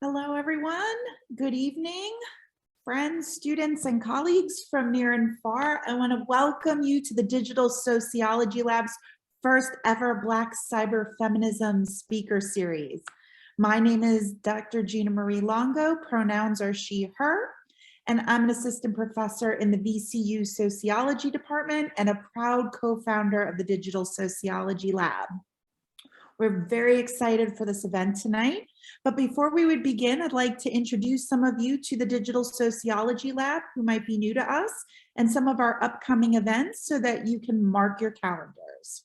Hello, everyone. Good evening, friends, students, and colleagues from near and far. I want to welcome you to the Digital Sociology Lab's first ever Black Cyberfeminism speaker series. My name is Dr. Gina Marie Longo, pronouns are she, her, and I'm an assistant professor in the VCU Sociology Department and a proud co-founder of the Digital Sociology Lab. We're very excited for this event tonight, but before we would begin, I'd like to introduce some of you to the Digital Sociology Lab who might be new to us and some of our upcoming events so that you can mark your calendars.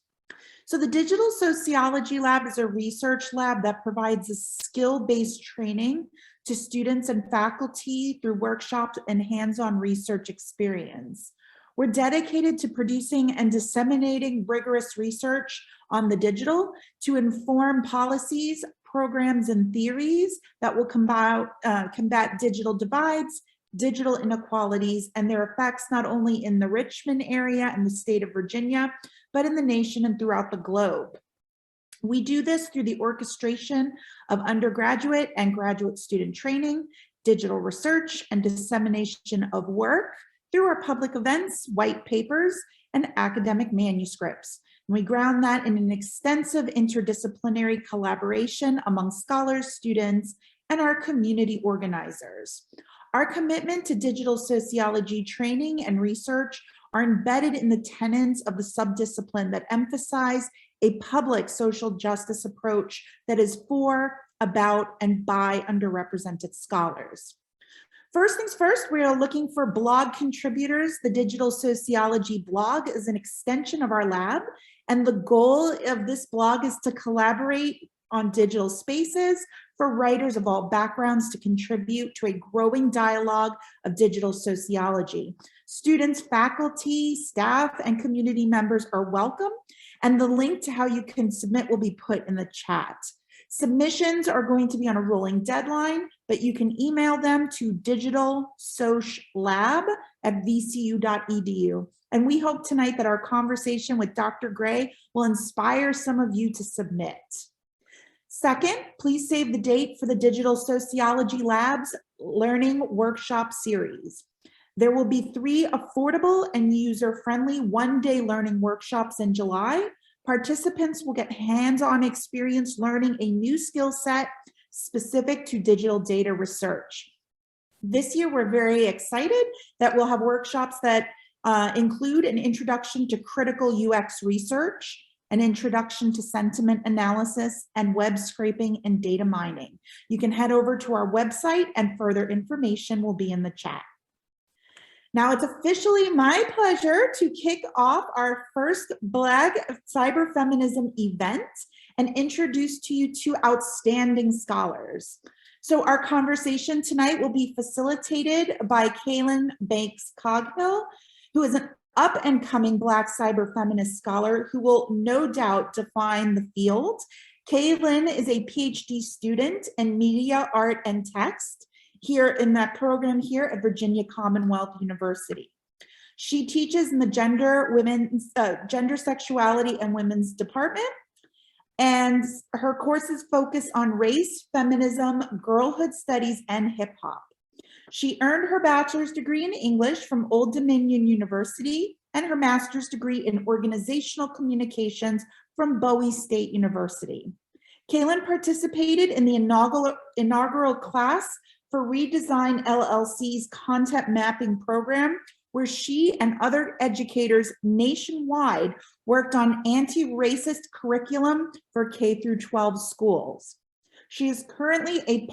So the Digital Sociology Lab is a research lab that provides a skill-based training to students and faculty through workshops and hands-on research experience. We're dedicated to producing and disseminating rigorous research on the digital to inform policies, programs, and theories that will combat digital divides, digital inequalities, and their effects not only in the Richmond area and the state of Virginia, but in the nation and throughout the globe. We do this through the orchestration of undergraduate and graduate student training, digital research, and dissemination of work through our public events, white papers, and academic manuscripts. And we ground that in an extensive interdisciplinary collaboration among scholars, students, and our community organizers. Our commitment to digital sociology training and research are embedded in the tenets of the subdiscipline that emphasize a public social justice approach that is for, about, and by underrepresented scholars. First things first, we are looking for blog contributors. The Digital Sociology blog is an extension of our lab, and the goal of this blog is to collaborate on digital spaces for writers of all backgrounds to contribute to a growing dialogue of digital sociology. Students, faculty, staff, and community members are welcome, and the link to how you can submit will be put in the chat. Submissions are going to be on a rolling deadline, but you can email them to digitalsoclab@vcu.edu. And we hope tonight that our conversation with Dr. Gray will inspire some of you to submit. Second, please save the date for the Digital Sociology Lab's Learning Workshop Series. There will be 3 affordable and user-friendly one-day learning workshops in July. Participants will get hands-on experience learning a new skill set specific to digital data research. This year, we're very excited that we'll have workshops that include an introduction to critical UX research, an introduction to sentiment analysis, and web scraping and data mining. You can head over to our website and further information will be in the chat. Now it's officially my pleasure to kick off our first Black Cyberfeminism event and introduce to you 2 outstanding scholars. So our conversation tonight will be facilitated by Kaylin Banks Coghill, who is an up-and-coming Black cyberfeminist scholar who will no doubt define the field. Kaylin is a PhD student in media, art, and text here in that program here at Virginia Commonwealth University. She teaches in the gender, sexuality, and women's department, and her courses focus on race, feminism, girlhood studies, and hip hop. She earned her bachelor's degree in English from Old Dominion University and her master's degree in organizational communications from Bowie State University. Kaylin participated in the inaugural class for Redesign LLC's content mapping program, where she and other educators nationwide worked on anti-racist curriculum for K-12 schools. She is currently a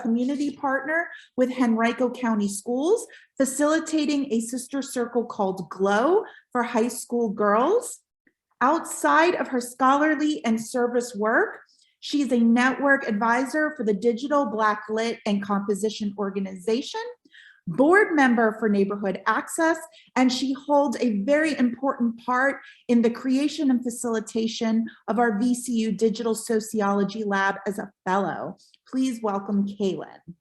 community partner with Henrico County Schools, facilitating a sister circle called GLOW for high school girls. Outside of her scholarly and service work, she is a network advisor for the Digital Black Lit and Composition Organization, board member for Neighborhood Access, and she holds a very important part in the creation and facilitation of our VCU Digital Sociology Lab as a fellow. Please welcome Kaylin.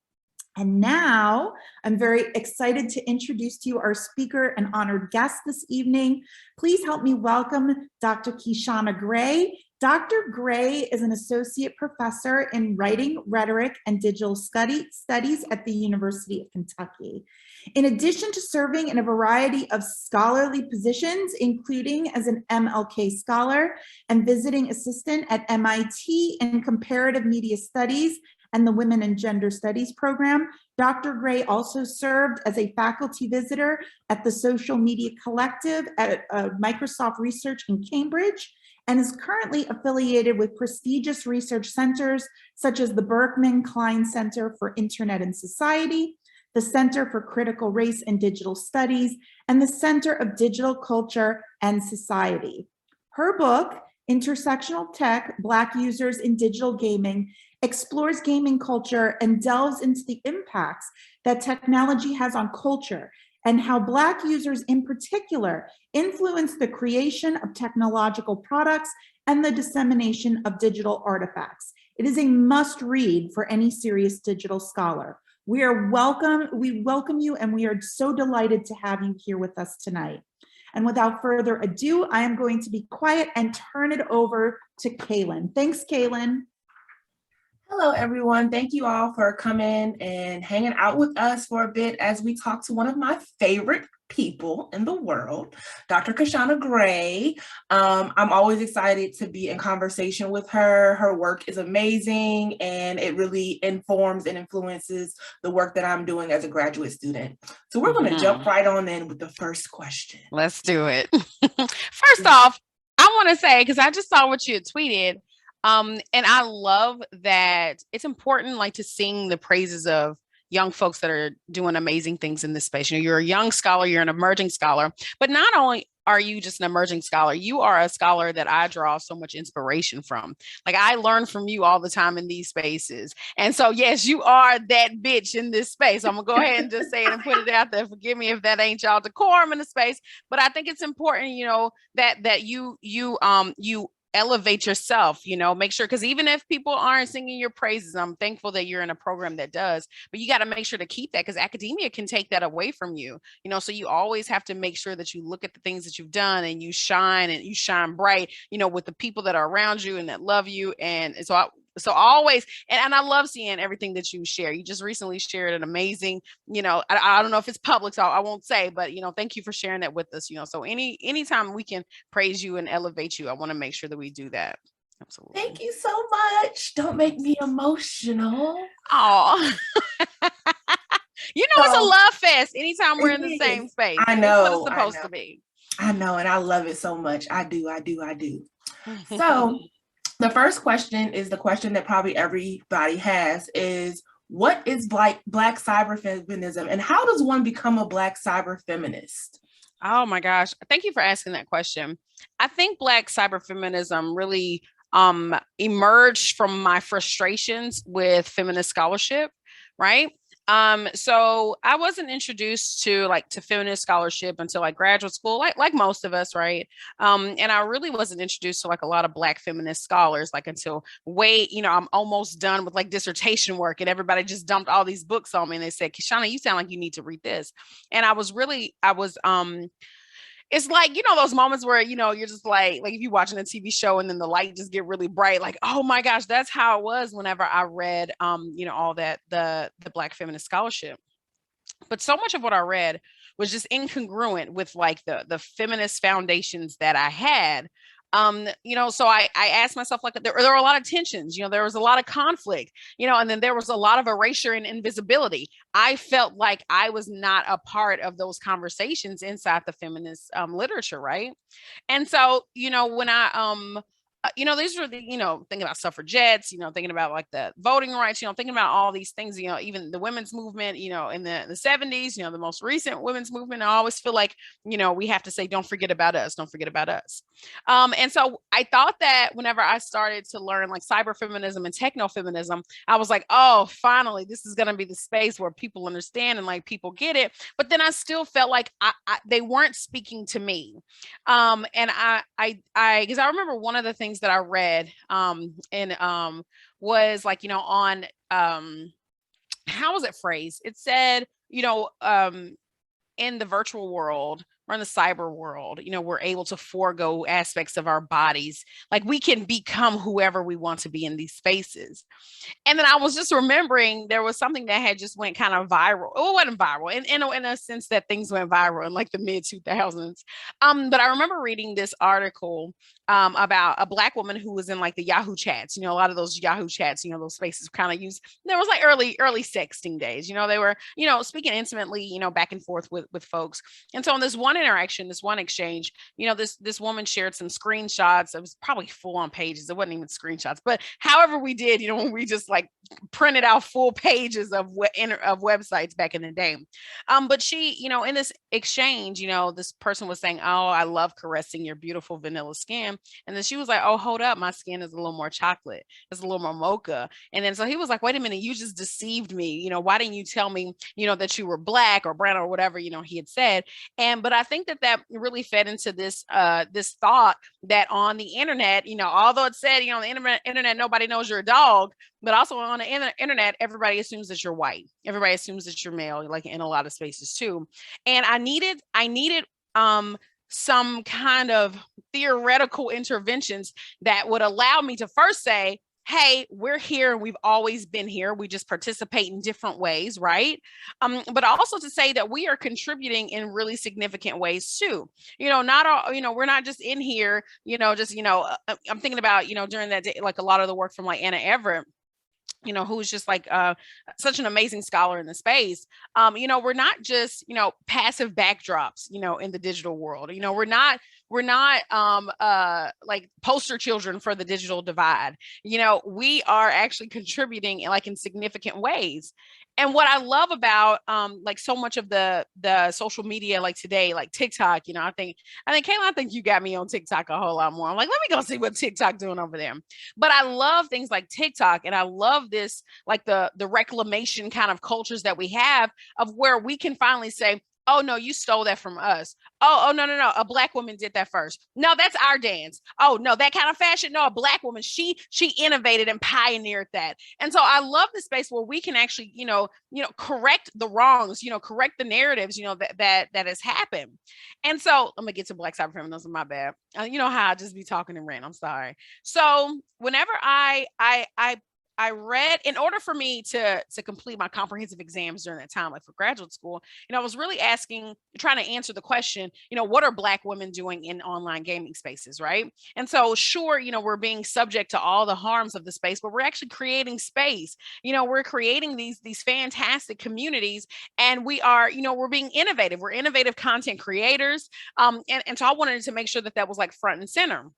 And now I'm very excited to introduce to you our speaker and honored guest this evening. Please help me welcome Dr. Kishonna Gray, Dr. Gray is an associate professor in writing, rhetoric, and digital studies at the University of Kentucky. In addition to serving in a variety of scholarly positions, including as an MLK scholar and visiting assistant at MIT in comparative media studies and the Women and Gender Studies program, Dr. Gray also served as a faculty visitor at the Social Media Collective at Microsoft Research in Cambridge, and is currently affiliated with prestigious research centers such as the Berkman Klein Center for Internet and Society, the Center for Critical Race and Digital Studies, and the Center of Digital Culture and Society. Her book, Intersectional Tech, Black Users in Digital Gaming, explores gaming culture and delves into the impacts that technology has on culture and how Black users in particular influence the creation of technological products and the dissemination of digital artifacts. It is a must read for any serious digital scholar. We welcome you, and we are so delighted to have you here with us tonight. And without further ado, I am going to be quiet and turn it over to Kaylin. Thanks, Kaylin. Hello, everyone. Thank you all for coming and hanging out with us for a bit as we talk to one of my favorite people in the world, Dr. Kishonna Gray. I'm always excited to be in conversation with her. Her work is amazing, and it really informs and influences the work that I'm doing as a graduate student. So we're going to jump right on in with the first question. Let's do it. First off, I want to say, because I just saw what you had tweeted, and I love that it's important like to sing the praises of young folks that are doing amazing things in this space. You know, you're a young scholar, you're an emerging scholar, but not only are you just an emerging scholar, you are a scholar that I draw so much inspiration from. Like, I learn from you all the time in these spaces. And so, yes, you are that bitch in this space. I'm gonna go ahead and just say it and put it out there. Forgive me if that ain't y'all decorum in the space, but I think it's important, you know, that you elevate yourself, you know, make sure, because even if people aren't singing your praises, I'm thankful that you're in a program that does, but you got to make sure to keep that, because academia can take that away from you, you know, so you always have to make sure that you look at the things that you've done and you shine bright, you know, with the people that are around you and that love you. And so always, and I love seeing everything that you share. You just recently shared an amazing, you know, I don't know if it's public, so I won't say, but, you know, thank you for sharing that with us, you know, so anytime we can praise you and elevate you, I want to make sure that we do that. Absolutely. Thank you so much. Don't make me emotional. Oh, you know, it's a love fest anytime we're in the same space. I know. That's what it's supposed to be. I know, and I love it so much. I do. So the first question is the question that probably everybody has is, what is Black cyberfeminism, and how does one become a Black cyberfeminist? Oh my gosh. Thank you for asking that question. I think Black cyberfeminism really emerged from my frustrations with feminist scholarship, right? So I wasn't introduced to feminist scholarship until like graduate school, like most of us, right? And I really wasn't introduced to like a lot of Black feminist scholars, like until I'm almost done with like dissertation work, and everybody just dumped all these books on me, and they said, Kishonna, you sound like you need to read this. And it's like, you know, those moments where, you know, you're just like if you're watching a TV show and then the light just get really bright, like, oh my gosh, that's how it was whenever I read, you know, all that, the Black feminist scholarship. But so much of what I read was just incongruent with like the feminist foundations that I had. You know, so I asked myself, like, there were a lot of tensions, you know, there was a lot of conflict, you know, and then there was a lot of erasure and invisibility. I felt like I was not a part of those conversations inside the feminist literature, right? And so, you know, when you know, these were the, you know, thinking about suffragettes, you know, thinking about like the voting rights, you know, thinking about all these things, you know, even the women's movement, you know, in the 70s, you know, the most recent women's movement. I always feel like, you know, we have to say, don't forget about us, don't forget about us. And so I thought that whenever I started to learn like cyberfeminism and technofeminism, I was like, oh, finally, this is going to be the space where people understand and like people get it. But then I still felt like they weren't speaking to me. And because I remember one of the things that I read was like, you know, on how was it phrased? It said, you know, in the virtual world, or in the cyber world, we're able to forego aspects of our bodies. Like we can become whoever we want to be in these spaces. And then I was just remembering there was something that had just went kind of viral. Oh, it wasn't viral in a sense that things went viral in like the mid 2000s. But I remember reading this article about a Black woman who was in like the Yahoo chats, a lot of those Yahoo chats, those spaces kind of used, there was like early sexting days, they were, speaking intimately, back and forth with folks. And so in this one interaction, this one exchange, this woman shared some screenshots. It was probably full on pages. It wasn't even screenshots, but however we did, when we just like printed out full pages of websites back in the day. But she, in this exchange, this person was saying, "Oh, I love caressing your beautiful vanilla skin." And then she was like, "Oh, hold up. My skin is a little more chocolate. It's a little more mocha." And then so he was like, "Wait a minute, you just deceived me. Why didn't you tell me, that you were Black or brown or whatever, he had said." But I think that really fed into this thought that on the internet, although it said, on the internet, nobody knows you're a dog, but also on the internet, everybody assumes that you're white. Everybody assumes that you're male, like in a lot of spaces too. And I needed some kind of theoretical interventions that would allow me to first say, hey, we're here and we've always been here. We just participate in different ways, right? But also to say that we are contributing in really significant ways too. Not all, we're not just in here, I'm thinking about, during that day, like a lot of the work from like Anna Everett, who's just like such an amazing scholar in the space. We're not just, passive backdrops, in the digital world. We're not like poster children for the digital divide. We are actually contributing like in significant ways. And what I love about like so much of the social media like today, like TikTok, I think Kayla, I think you got me on TikTok a whole lot more. I'm like, let me go see what TikTok doing over there. But I love things like TikTok, and I love this like the reclamation kind of cultures that we have of where we can finally say, "Oh no, you stole that from us. Oh no, a Black woman did that first. No, that's our dance. Oh no, that kind of fashion. No, a Black woman, she innovated and pioneered that." And so I love the space where we can actually, correct the wrongs, correct the narratives, that has happened. And so I'm gonna get to Black cyberfeminism. My bad. You know how I just be talking and rant. I'm sorry. So whenever I read, in order for me to complete my comprehensive exams during that time, like for graduate school, I was really trying to answer the question, what are Black women doing in online gaming spaces, right? And so sure, we're being subject to all the harms of the space, but we're actually creating space. We're creating these fantastic communities, and we are, we're being innovative. We're innovative content creators. And so I wanted to make sure that was like front and center.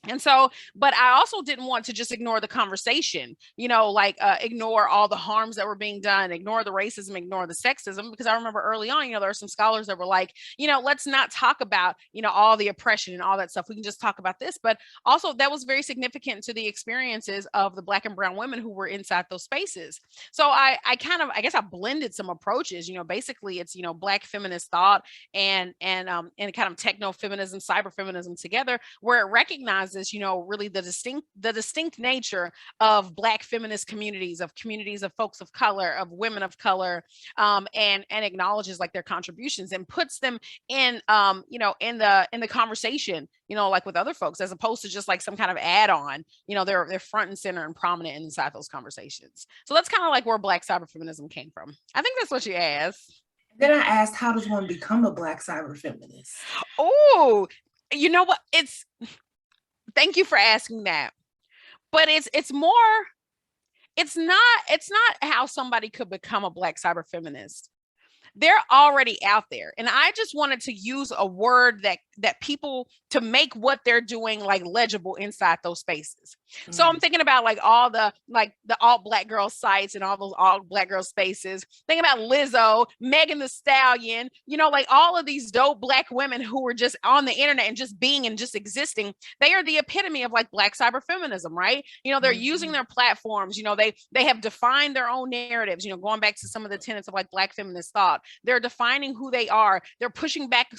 And so, but I also didn't want to just ignore the conversation, ignore all the harms that were being done, ignore the racism, ignore the sexism, because I remember early on, there were some scholars that were like, let's not talk about, all the oppression and all that stuff. We can just talk about this. But also that was very significant to the experiences of the Black and brown women who were inside those spaces. So I guess I blended some approaches, basically it's, Black feminist thought and kind of techno feminism, cyber feminism together, where it recognizes, really the distinct nature of Black feminist communities, of folks of color, of women of color, and acknowledges like their contributions and puts them in, in the conversation, like with other folks, as opposed to just like some kind of add-on. They're front and center and prominent inside those conversations. So that's kind of like where Black cyberfeminism came from. I think that's what you asked. Then I asked, how does one become a Black cyberfeminist? Oh, you know what? Thank you for asking that. But it's not how somebody could become a Black cyberfeminist. They're already out there. And I just wanted to use a word that people, to make what they're doing like legible inside those spaces. Mm-hmm. So I'm thinking about like all the all Black girl sites and all those all Black girl spaces. Thinking about Lizzo, Megan Thee Stallion, like all of these dope Black women who were just on the internet and just being and just existing. They are the epitome of like Black cyberfeminism, right? They're mm-hmm. using their platforms, they have defined their own narratives, going back to some of the tenets of like Black feminist thought. They're defining who they are. They're pushing back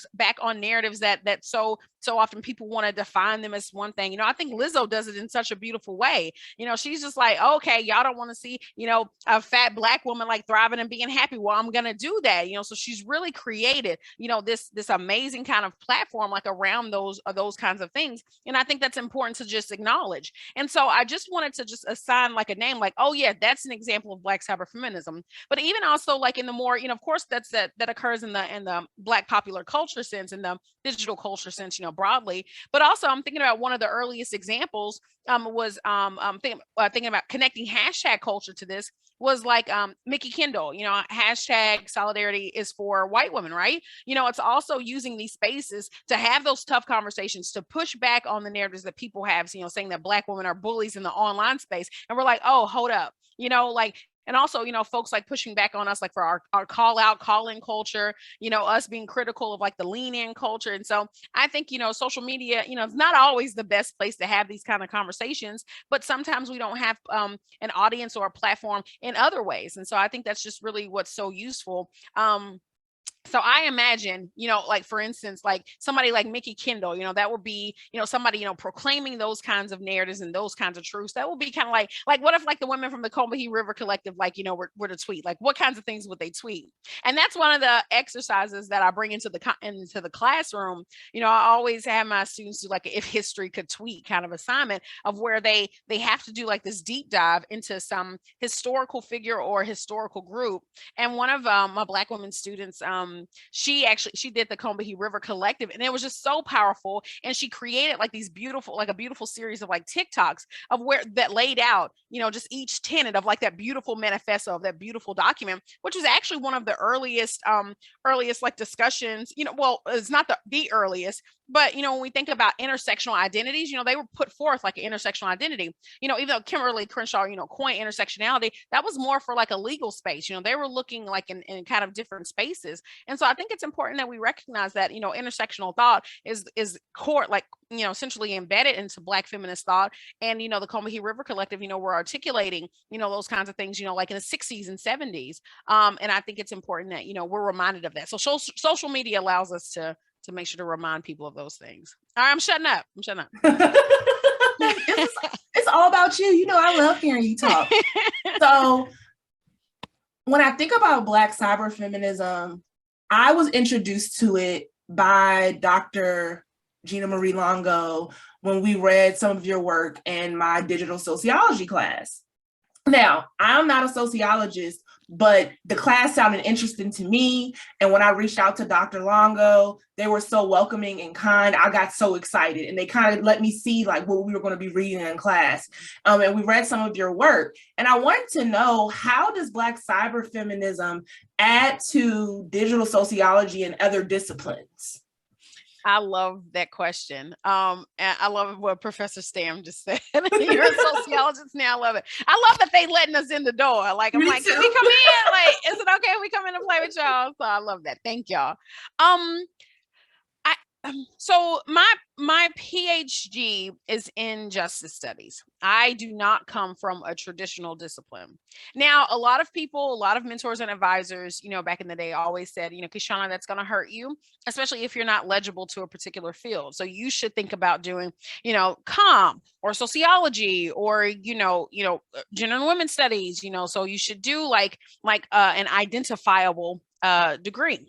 on narratives that so so often people want to define them as one thing. I think Lizzo does it in such a beautiful way. She's just like, okay, y'all don't want to see, a fat Black woman like thriving and being happy. Well, I'm going to do that, so she's really created, this amazing kind of platform like around those kinds of things. And I think that's important to just acknowledge. And so I just wanted to just assign like a name, like, oh yeah, that's an example of Black cyberfeminism. But even also like in the more, of course, that occurs in the Black popular culture sense, in the digital culture sense, broadly. But also I'm thinking about one of the earliest examples was thinking about connecting hashtag culture to this was like Mickey Kendall, hashtag solidarity is for white women, right? It's also using these spaces to have those tough conversations, to push back on the narratives that people have, saying that Black women are bullies in the online space. And we're like, oh, hold up, and also, folks like pushing back on us, like for our call in culture, us being critical of like the lean in culture. And so I think, social media, it's not always the best place to have these kind of conversations, but sometimes we don't have an audience or a platform in other ways. And so I think that's just really what's so useful. So I imagine, like, for instance, like somebody like Mickey Kendall, that would be, somebody, proclaiming those kinds of narratives and those kinds of truths. That would be kind of like, what if like the women from the Coghill River Collective, like, were to tweet, like what kinds of things would they tweet? And that's one of the exercises that I bring into the classroom. I always have my students do like a if history could tweet kind of assignment of where they have to do like this deep dive into some historical figure or historical group. And one of my Black women students, she did the Coghill River Collective, and it was just so powerful. And she created like these beautiful, like a beautiful series of like TikToks of where that laid out, just each tenet of like that beautiful manifesto, of that beautiful document, which was actually one of the earliest like discussions, well, it's not the earliest, but when we think about intersectional identities, they were put forth like an intersectional identity, even though Kimberly Crenshaw, coined intersectionality, that was more for like a legal space. They were looking like in kind of different spaces. And so I think it's important that we recognize that, intersectional thought is core, like, essentially embedded into Black feminist thought. And, the Coghill River Collective, we're articulating, those kinds of things, like in the 60s and 70s. And I think it's important that, we're reminded of that. So social media allows us to make sure to remind people of those things. All right, I'm shutting up. It's all about you. I love hearing you talk. So when I think about Black cyberfeminism, I was introduced to it by Dr. Gina Marie Longo when we read some of your work in my digital sociology class. Now, I'm not a sociologist, but the class sounded interesting to me. And when I reached out to Dr. Longo, they were so welcoming and kind. I got so excited, and they kind of let me see like what we were going to be reading in class. And we read some of your work. And I wanted to know, how does Black cyberfeminism add to digital sociology and other disciplines? I love that question. And I love what Professor Stam just said. You're a sociologist now. I love it. I love that they letting us in the door. Like, I'm like, can we come in? Like, is it okay if we come in and play with y'all? So I love that. Thank y'all. So my PhD is in justice studies. I do not come from a traditional discipline. Now, a lot of mentors and advisors, back in the day always said, Kishonna, that's going to hurt you, especially if you're not legible to a particular field. So you should think about doing, comm or sociology or, gender and women's studies, so you should do like an identifiable degree.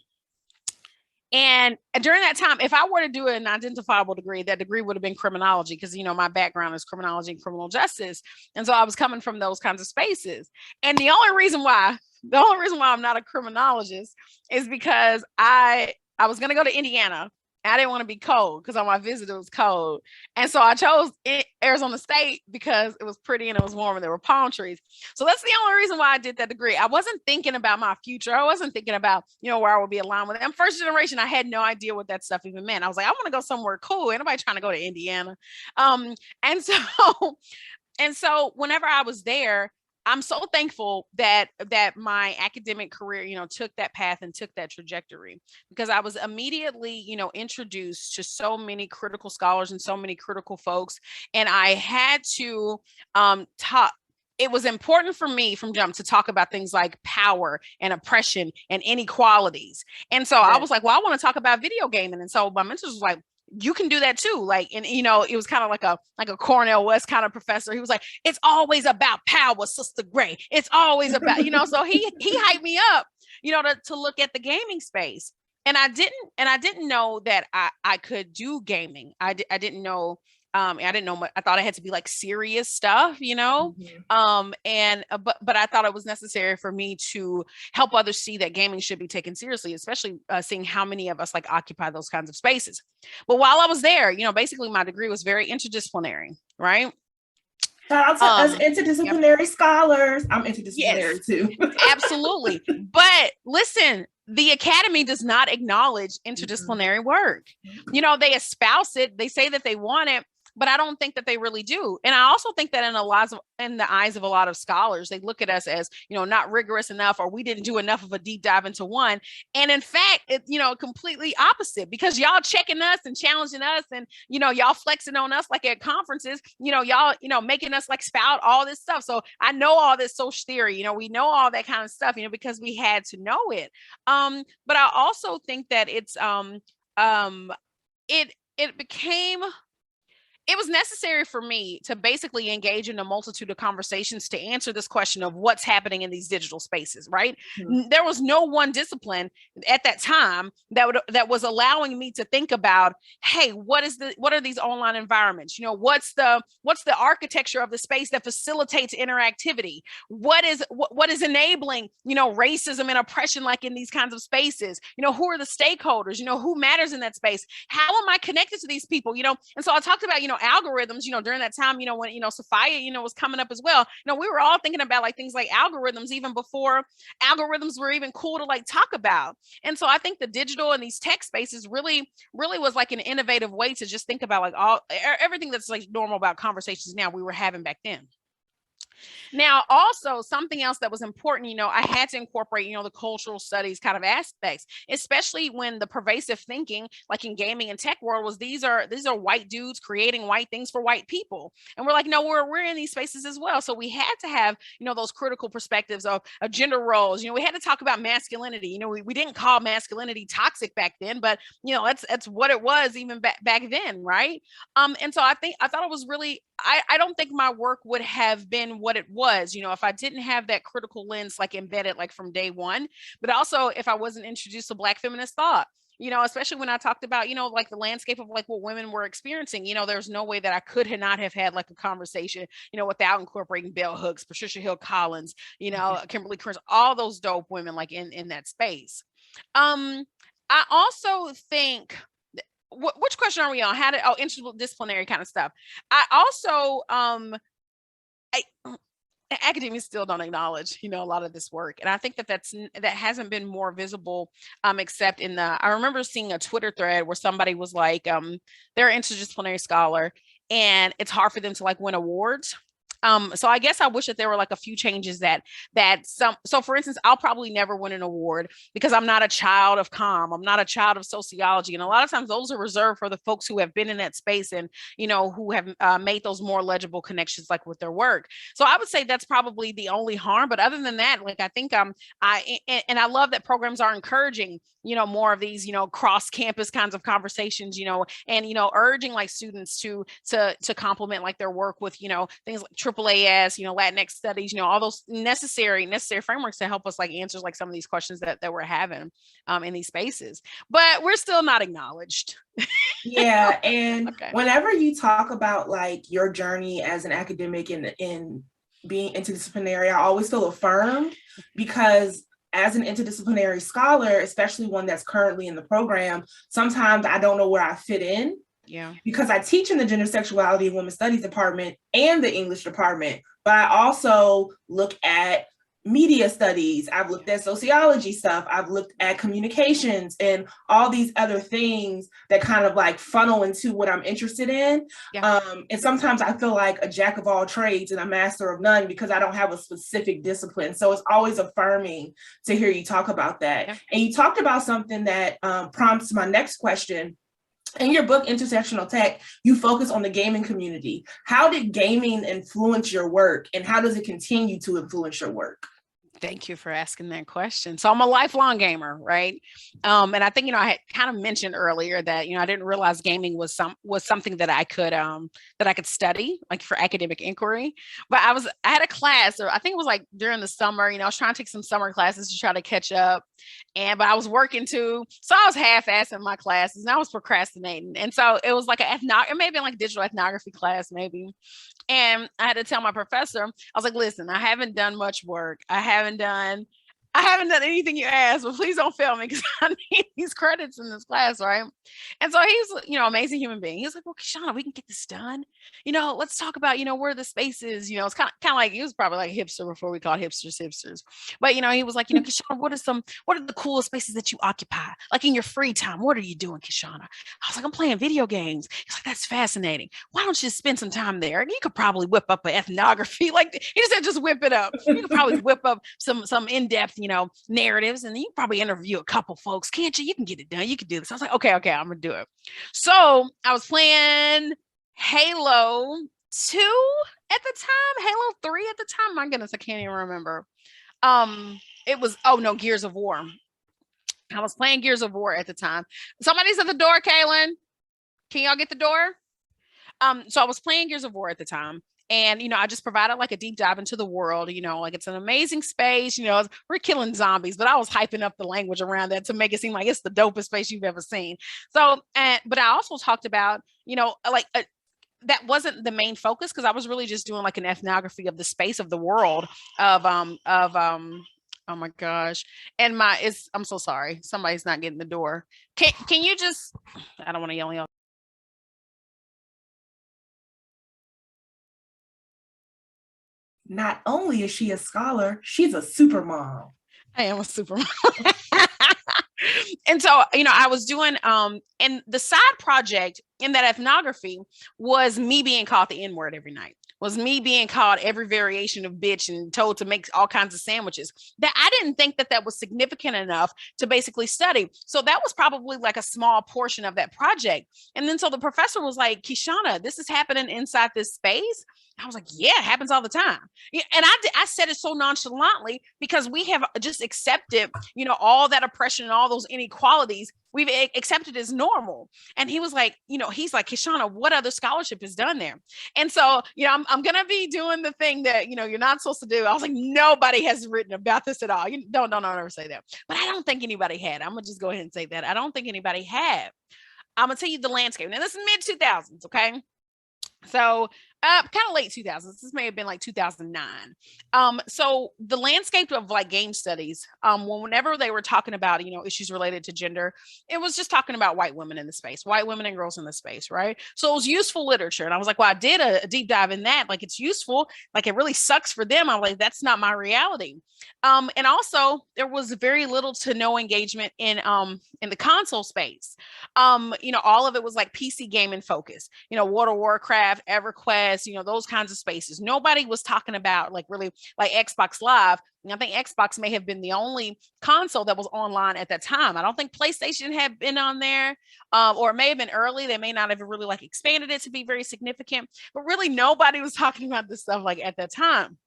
And during that time, if I were to do an identifiable degree, that degree would have been criminology, because, my background is criminology and criminal justice. And so I was coming from those kinds of spaces. And the only reason why I'm not a criminologist is because I was going to go to Indiana. I didn't want to be cold because on my visit it was cold. And so I chose Arizona State because it was pretty and it was warm and there were palm trees. So that's the only reason why I did that degree. I wasn't thinking about my future. I wasn't thinking about, where I would be aligned with it. I'm first generation. I had no idea what that stuff even meant. I was like, I want to go somewhere cool. Ain't nobody trying to go to Indiana. And so whenever I was there, I'm so thankful that my academic career, took that path and took that trajectory, because I was immediately, introduced to so many critical scholars and so many critical folks. And I had to talk. It was important for me from jump to talk about things like power and oppression and inequalities. And so I was like, well, I want to talk about video gaming. And so my mentors was like, you can do that too. Like, and it was kind of like a Cornell West kind of professor. He was like, it's always about power, Sister Gray. It's always about, so he hyped me up, to look at the gaming space. And I didn't know that I could do gaming. I didn't know. I didn't know I thought it had to be like serious stuff, but I thought it was necessary for me to help others see that gaming should be taken seriously, especially seeing how many of us like occupy those kinds of spaces. But while I was there, basically my degree was very interdisciplinary, right? Shout out to us interdisciplinary scholars. I'm interdisciplinary too. Absolutely. But listen, the academy does not acknowledge interdisciplinary work. They espouse it. They say that they want it, but I don't think that they really do. And I also think that in the eyes of a lot of scholars, they look at us as, not rigorous enough, or we didn't do enough of a deep dive into one. And in fact, it, completely opposite, because y'all checking us and challenging us, and, y'all flexing on us like at conferences, y'all, making us like spout all this stuff. So I know all this social theory, we know all that kind of stuff, because we had to know it. But I also think that it was necessary for me to basically engage in a multitude of conversations to answer this question of what's happening in these digital spaces, right? Mm-hmm. There was no one discipline at that time that was allowing me to think about, hey, what are these online environments? What's the architecture of the space that facilitates interactivity? What is enabling, racism and oppression like in these kinds of spaces? Who are the stakeholders? Who matters in that space? How am I connected to these people? And so I talked about, algorithms, during that time, when, Sophia, was coming up as well, we were all thinking about like things like algorithms even before algorithms were even cool to like talk about. And so I think the digital and these tech spaces really was like an innovative way to just think about like everything that's like normal about conversations now we were having back then. Now, also something else that was important, I had to incorporate, the cultural studies kind of aspects, especially when the pervasive thinking, like in gaming and tech world, was these are white dudes creating white things for white people. And we're like, no, we're in these spaces as well. So we had to have, those critical perspectives of gender roles. We had to talk about masculinity. We didn't call masculinity toxic back then, but that's what it was even back then, right? And so I thought it was really, I don't think my work would have been what it was, if I didn't have that critical lens like embedded like from day one, but also if I wasn't introduced to Black feminist thought, especially when I talked about, like the landscape of like what women were experiencing, there's no way that I could not have had like a conversation, without incorporating Bell Hooks, Patricia Hill Collins, Kimberly Crenshaw, all those dope women like in that space. I also think, which question are we on? Interdisciplinary kind of stuff. I also, academics still don't acknowledge, a lot of this work. And I think that hasn't been more visible, except I remember seeing a Twitter thread where somebody was like, they're an interdisciplinary scholar and it's hard for them to like win awards. So I guess I wish that there were like a few changes so for instance, I'll probably never win an award because I'm not a child of comm. I'm not a child of sociology. And a lot of times those are reserved for the folks who have been in that space and, who have made those more legible connections like with their work. So I would say that's probably the only harm. But other than that, like I think I love that programs are encouraging, more of these, cross campus kinds of conversations, and, urging like students to complement like their work with, things like AAAS, Latinx studies, all those necessary frameworks to help us like answer like some of these questions that we're having in these spaces, but we're still not acknowledged. Yeah. And okay. Whenever you talk about like your journey as an academic in being interdisciplinary, I always feel affirmed because as an interdisciplinary scholar, especially one that's currently in the program, sometimes I don't know where I fit in. Yeah. Because I teach in the Gender, Sexuality, and Women's Studies department and the English department, but I also look at media studies. I've looked at sociology stuff. I've looked at communications and all these other things that kind of like funnel into what I'm interested in. Yeah. And sometimes I feel like a jack of all trades and a master of none because I don't have a specific discipline. So it's always affirming to hear you talk about that. Yeah. And you talked about something that prompts my next question. In your book, Intersectional Tech, you focus on the gaming community. How did gaming influence your work and how does it continue to influence your work? Thank you for asking that question. So I'm a lifelong gamer, right? And I think, I had kind of mentioned earlier that, I didn't realize gaming was something that I could study, like for academic inquiry. But I had a class, or I think it was like during the summer, I was trying to take some summer classes to try to catch up. But I was working too. So I was half-assing my classes and I was procrastinating. And so it was like it may have been like digital ethnography class, maybe. And I had to tell my professor, I was like, listen, I haven't done much work. I haven't done anything you asked, but please don't fail me because I need these credits in this class, right? And so he's, amazing human being. He's like, well, Kishonna, we can get this done. Let's talk about, where the space is. It's kind of like, he was probably like a hipster before we called hipsters. But, he was like, Kishonna, what are the coolest spaces that you occupy? Like in your free time, what are you doing, Kishonna? I was like, I'm playing video games. He's like, that's fascinating. Why don't you spend some time there? And you could probably whip up an ethnography. Like he said, just whip it up. You could probably whip up some in-depth, narratives, and then you probably interview a couple folks, can't you? You can get it done. You can do this. I was like, okay, I'm gonna do it. So I was playing Halo 2 at the time, Halo 3 at the time. My goodness, I can't even remember. It was Gears of War. I was playing Gears of War at the time. Somebody's at the door, Kaylin. Can y'all get the door? So I was playing Gears of War at the time. And, I just provided like a deep dive into the world, like it's an amazing space, we're killing zombies, but I was hyping up the language around that to make it seem like it's the dopest space you've ever seen. So, but I also talked about, that wasn't the main focus because I was really just doing like an ethnography of the space of the world oh my gosh. And I'm so sorry. Somebody's not getting the door. Can you just, I don't want to yell. Not only is she a scholar, she's a super mom. I am a super mom. And so, I was doing, and the side project in that ethnography was me being called the N-word every night, was me being called every variation of bitch and told to make all kinds of sandwiches that I didn't think that was significant enough to basically study. So that was probably like a small portion of that project. And then so the professor was like, Kishonna, this is happening inside this space. I was like, yeah, it happens all the time. And I said it so nonchalantly because we have just accepted, all that oppression and all those inequalities we've accepted as normal. And he was like, he's like, Kishonna, what other scholarship is done there? And so, I'm going to be doing the thing that, you're not supposed to do. I was like, nobody has written about this at all. You don't ever say that. But I don't think anybody had. I'm going to just go ahead and say that. I don't think anybody had. I'm going to tell you the landscape. Now, this is mid-2000s, okay? So kind of late 2000s. This may have been like 2009. So the landscape of like game studies, whenever they were talking about, issues related to gender, it was just talking about white women in the space, white women and girls in the space, right? So it was useful literature. And I was like, well, I did a deep dive in that. Like it's useful. Like it really sucks for them. I'm like, that's not my reality. And also there was very little to no engagement in the console space. All of it was like PC gaming focus, World of Warcraft, EverQuest, those kinds of spaces. Nobody was talking about like really like Xbox Live. And I think Xbox may have been the only console that was online at that time. I don't think PlayStation had been on there, or it may have been early. They may not have really like expanded it to be very significant, but really nobody was talking about this stuff like at that time.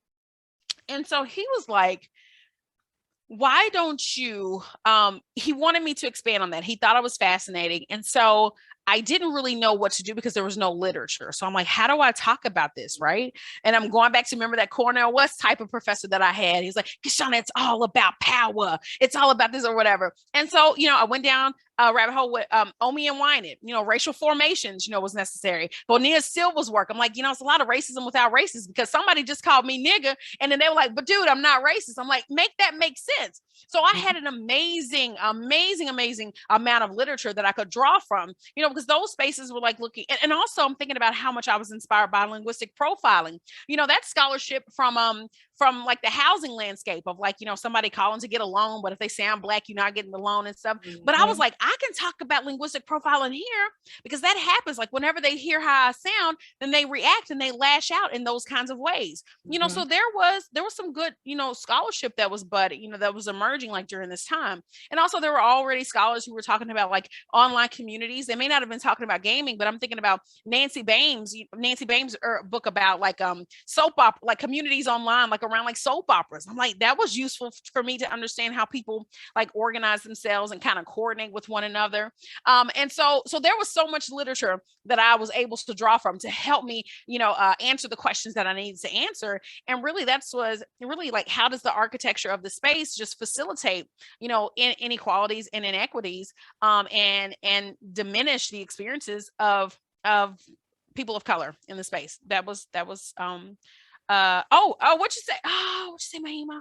And so he was like, why don't you, he wanted me to expand on that. He thought it was fascinating. And so I didn't really know what to do because there was no literature. So I'm like, how do I talk about this? Right. And I'm going back to remember that Cornell West type of professor that I had. He's like, Kishonna, it's all about power. It's all about this or whatever. And so, I went down a rabbit hole with Omi and Wynett, racial formations, was necessary. Bonilla Silva's work. I'm like, it's a lot of racism without racism because somebody just called me nigga. And then they were like, but dude, I'm not racist. I'm like, make that make sense. So I had an amazing amount of literature that I could draw from, because those spaces were like looking, and also I'm thinking about how much I was inspired by linguistic profiling, that scholarship from like the housing landscape of like, somebody calling to get a loan, but if they sound Black, you're not getting the loan and stuff. Mm-hmm. But I was like, I can talk about linguistic profiling here because that happens. Like whenever they hear how I sound, then they react and they lash out in those kinds of ways, mm-hmm. So there was some good, scholarship that was budding, that was emerging like during this time. And also there were already scholars who were talking about like online communities. They may not have been talking about gaming, but I'm thinking about Nancy Bames' book about like soap opera, like communities online, like around like soap operas. I'm like, that was useful for me to understand how people like organize themselves and kind of coordinate with one another. And so there was so much literature that I was able to draw from to help me, answer the questions that I needed to answer. And really, was really like, how does the architecture of the space just facilitate, inequalities and inequities, and diminish the experiences of people of color in the space. That was what'd you say, Mahima?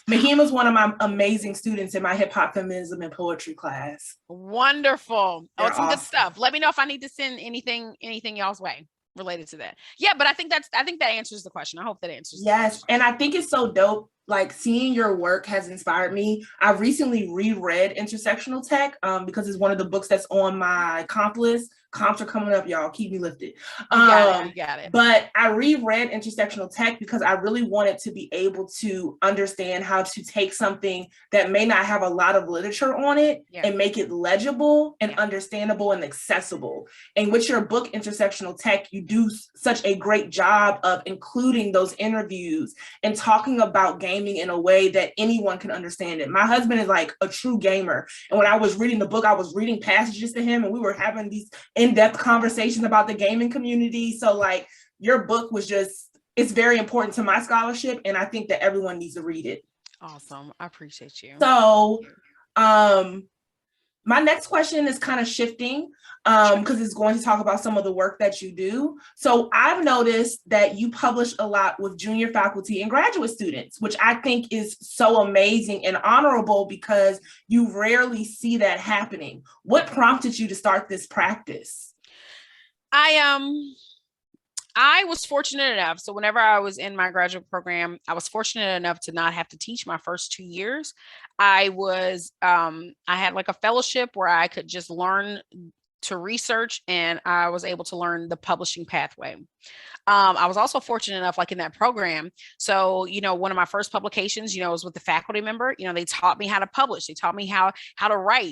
Mahima's one of my amazing students in my hip hop feminism and poetry class. Wonderful. They're it's some awesome. Good stuff. Let me know if I need to send anything y'all's way related to that. Yeah, but I think that answers the question. I hope that answers. Yes, and I think it's so dope. Like, seeing your work has inspired me. I recently reread Intersectional Tech because it's one of the books that's on my comp list. Comps are coming up, y'all. Keep me lifted. You got it. But I reread Intersectional Tech because I really wanted to be able to understand how to take something that may not have a lot of literature on it and make it legible and understandable and accessible. And with your book, Intersectional Tech, you do such a great job of including those interviews and talking about gaming in a way that anyone can understand it. My husband is like a true gamer. And when I was reading the book, I was reading passages to him and we were having these in-depth conversations about the gaming community. So like, your book was it's very important to my scholarship. And I think that everyone needs to read it. Awesome. I appreciate you. So my next question is kind of shifting because it's going to talk about some of the work that you do. So I've noticed that you publish a lot with junior faculty and graduate students, which I think is so amazing and honorable because you rarely see that happening. What prompted you to start this practice? I was fortunate enough. So whenever I was in my graduate program, I was fortunate enough to not have to teach my first 2 years. I had like a fellowship where I could just learn to research, and I was able to learn the publishing pathway. I was also fortunate enough, like in that program. So, one of my first publications, was with the faculty member. They taught me how to publish. They taught me how to write.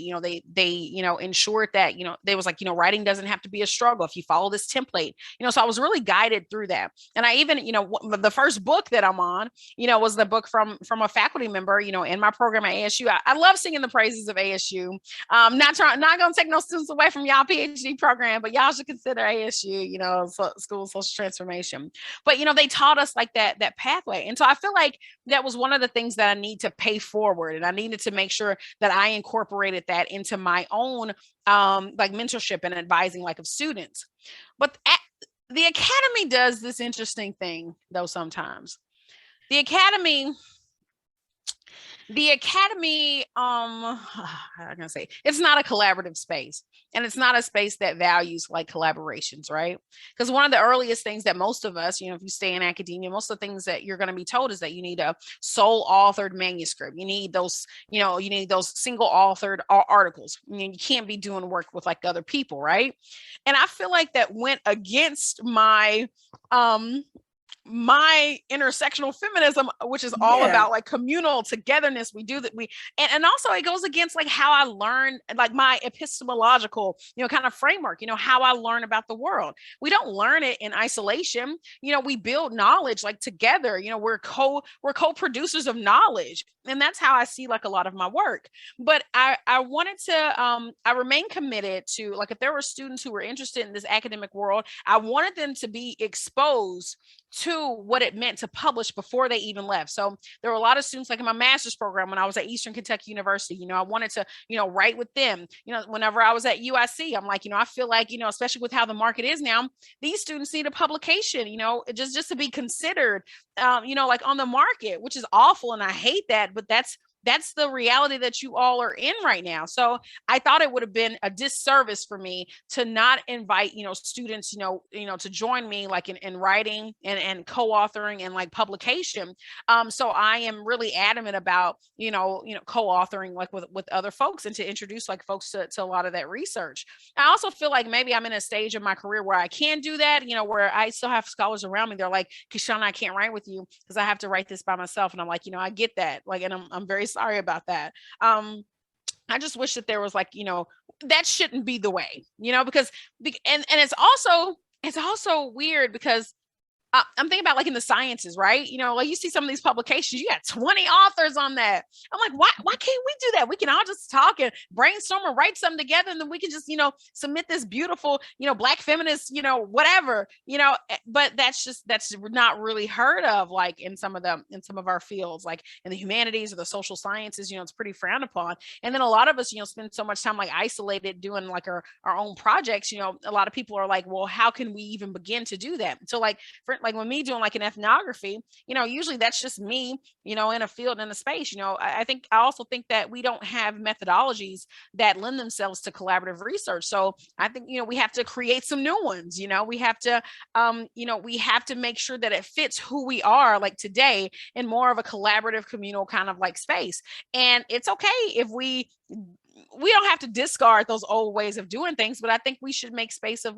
They ensured that, they was like, writing doesn't have to be a struggle if you follow this template. So I was really guided through that. And I even, the first book that I'm on, was the book from a faculty member, in my program at ASU. I love singing the praises of ASU. Not going to take no students away from y'all PhD program, but y'all should consider ASU, School of Social Transformation. But they taught us like that pathway. And so I feel like that was one of the things that I need to pay forward. And I needed to make sure that I incorporated that into my own like mentorship and advising like of students. But the academy does this interesting thing though sometimes. The academy, I'm gonna say it's not a collaborative space, and it's not a space that values like collaborations, right? Because one of the earliest things that most of us, if you stay in academia, most of the things that you're going to be told is that you need a sole authored manuscript. You need those, single authored articles. You can't be doing work with like other people, right? And I feel like that went against my intersectional feminism, which is all about like communal togetherness. We do that. And also it goes against like how I learn, like my epistemological, kind of framework, how I learn about the world. We don't learn it in isolation. We build knowledge like together. We're co-producers of knowledge. And that's how I see like a lot of my work. But I wanted to, I remain committed to, like, if there were students who were interested in this academic world, I wanted them to be exposed to what it meant to publish before they even left. So there were a lot of students like in my master's program when I was at Eastern Kentucky University, I wanted to, write with them. Whenever I was at UIC, I'm like, I feel like, especially with how the market is now, these students need a publication, just to be considered, like on the market, which is awful. And I hate that, but that's the reality that you all are in right now. So I thought it would have been a disservice for me to not invite, students, to join me like in writing and co-authoring and like publication. So I am really adamant about, co-authoring like with other folks and to introduce like folks to a lot of that research. I also feel like maybe I'm in a stage of my career where I can do that, where I still have scholars around me. They're like, Kishonna, I can't write with you because I have to write this by myself. And I'm like, I get that. Like, and I'm very sorry about that. I just wish that there was like, that shouldn't be the way, because and it's also weird because I'm thinking about like in the sciences, right? Like you see some of these publications, you got 20 authors on that. I'm like, why can't we do that? We can all just talk and brainstorm and write something together, and then we can just, submit this beautiful, Black feminist, whatever, but that's not really heard of, like in some of our fields, like in the humanities or the social sciences, it's pretty frowned upon. And then a lot of us, spend so much time like isolated doing like our own projects. A lot of people are like, well, how can we even begin to do that? So like when me doing like an ethnography, usually that's just me, in a field, in a space. I also think that we don't have methodologies that lend themselves to collaborative research. So I think, we have to create some new ones. We have to, we have to make sure that it fits who we are like today in more of a collaborative communal kind of like space. And it's okay if we don't have to discard those old ways of doing things, but I think we should make space of